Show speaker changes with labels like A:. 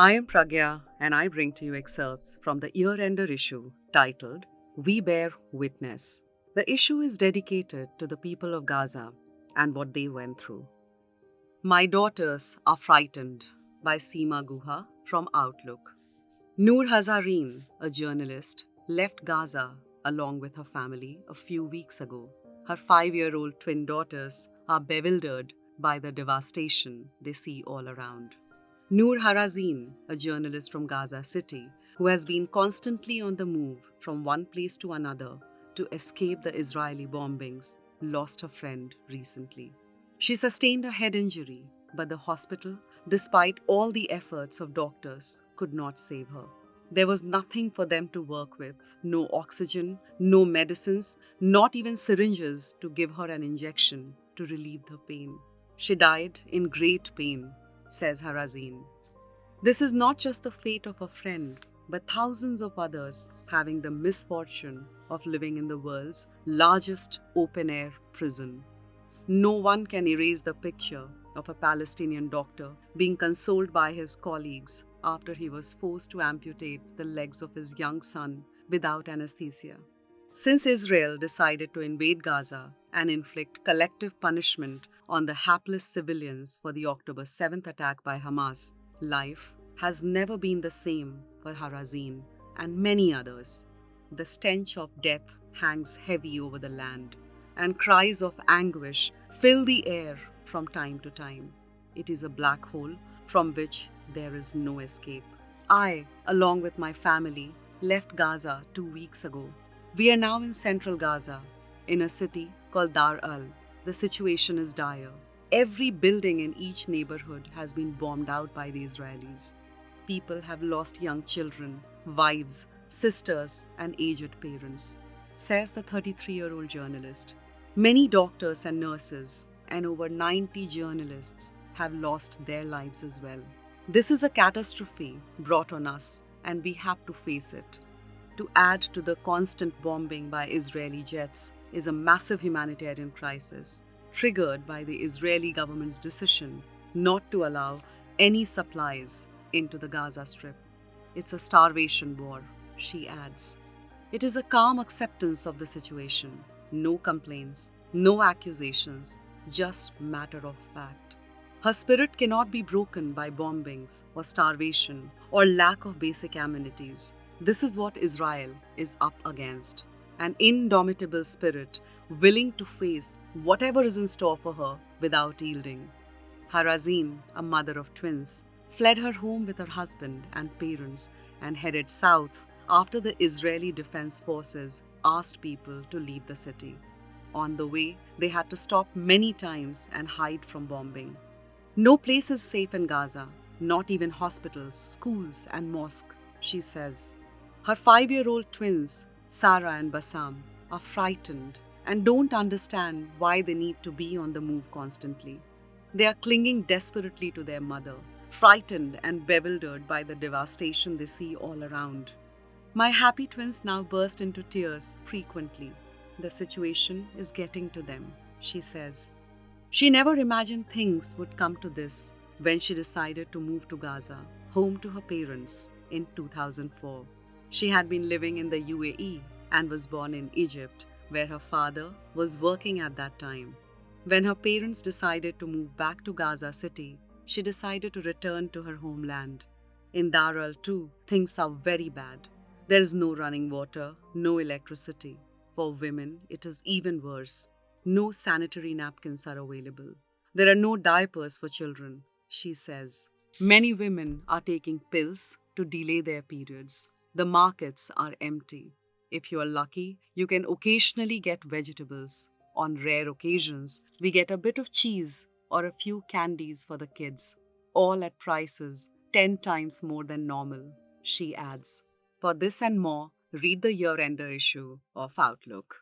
A: I am Pragya, and I bring to you excerpts from the year-ender issue titled We Bear Witness. The issue is dedicated to the people of Gaza and what they went through. My daughters are frightened by Seema Guha from Outlook. Nour Harazeen, a journalist, left Gaza along with her family a few weeks ago. Her 5-year-old twin daughters are bewildered by the devastation they see all around. Nour Harazeen, a journalist from Gaza City, who has been constantly on the move from one place to another to escape the Israeli bombings, lost her friend recently. She sustained a head injury, but the hospital, despite all the efforts of doctors, could not save her. There was nothing for them to work with, no oxygen, no medicines, not even syringes to give her an injection to relieve the pain. She died in great pain, says Harazeen. This is not just the fate of a friend, but thousands of others having the misfortune of living in the world's largest open-air prison. No one can erase the picture of a Palestinian doctor being consoled by his colleagues after he was forced to amputate the legs of his young son without anesthesia. Since Israel decided to invade Gaza and inflict collective punishment on the hapless civilians for the October 7th attack by Hamas, life has never been the same for Harazeen and many others. The stench of death hangs heavy over the land, and cries of anguish fill the air from time to time. It is a black hole from which there is no escape. I, along with my family, left Gaza 2 weeks ago. We are now in central Gaza, in a city called Dar al. The situation is dire. Every building in each neighborhood has been bombed out by the Israelis. People have lost young children, wives, sisters, and aged parents, says the 33-year-old journalist. Many doctors and nurses and over 90 journalists have lost their lives as well. This is a catastrophe brought on us, and we have to face it. To add to the constant bombing by Israeli jets is a massive humanitarian crisis triggered by the Israeli government's decision not to allow any supplies into the Gaza Strip. It's a starvation war, she adds. It is a calm acceptance of the situation. No complaints, no accusations, just matter of fact. Her spirit cannot be broken by bombings or starvation or lack of basic amenities. This is what Israel is up against. An indomitable spirit willing to face whatever is in store for her without yielding. Harazeen, a mother of twins, fled her home with her husband and parents and headed south after the Israeli Defense Forces asked people to leave the city. On the way, they had to stop many times and hide from bombing. No place is safe in Gaza, not even hospitals, schools, and mosques, she says. Her 5-year-old twins, Sarah and Bassam, are frightened and don't understand why they need to be on the move constantly. They are clinging desperately to their mother, frightened and bewildered by the devastation they see all around. My happy twins now burst into tears frequently. The situation is getting to them, she says. She never imagined things would come to this when she decided to move to Gaza, home to her parents, in 2004. She had been living in the UAE and was born in Egypt, where her father was working at that time. When her parents decided to move back to Gaza City, she decided to return to her homeland. In Dar al too, things are very bad. There is no running water, no electricity. For women, it is even worse. No sanitary napkins are available. There are no diapers for children, she says. Many women are taking pills to delay their periods. The markets are empty. If you are lucky, you can occasionally get vegetables. On rare occasions, we get a bit of cheese or a few candies for the kids, all at prices 10 times more than normal, she adds. For this and more, read the year-ender issue of Outlook.